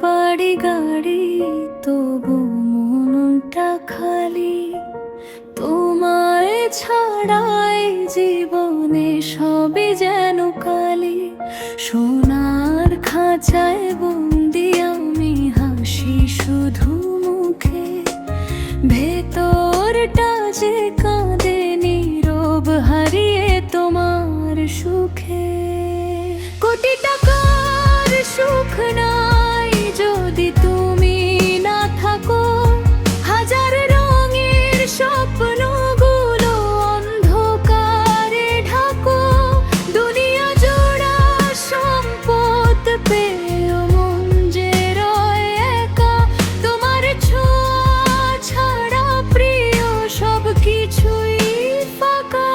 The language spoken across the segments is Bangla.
বাড়ি গাড়ি, তবু মনটা খালি। তোমায় ছাড়াই জীবনে সবই যেন কালি। সোনার খাঁচায় বন্দি আমি, হাসি শুধু মুখে, ভেতরটা যে কাঁদে নীরব হারিয়ে তোমার সুখে। কোটি টাকার সুখ নাই যদি তুমি না থাকো, হাজার রঙের স্বপ্নগুলো অন্ধকারে ঢাকো। দুনিয়া জোড়া সম্পদ পেয়েও মন যে রয় একা, তোমার ছোঁয়া ছাড়া প্রিয় সব কিছুই ফাঁকা।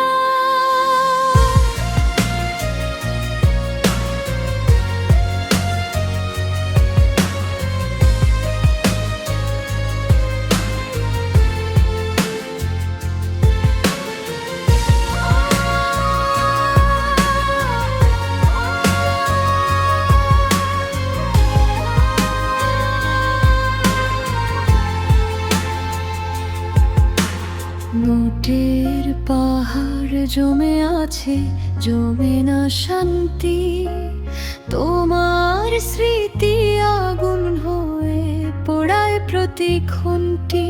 নোটের পাহাড় জমে আছে, জমে না শান্তি। তোমার স্মৃতি আগুন হয়ে পোড়ায় প্রতি খুঁটি।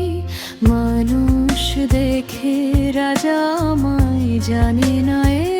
মানুষ দেখে রাজা আমায়, জানে না এ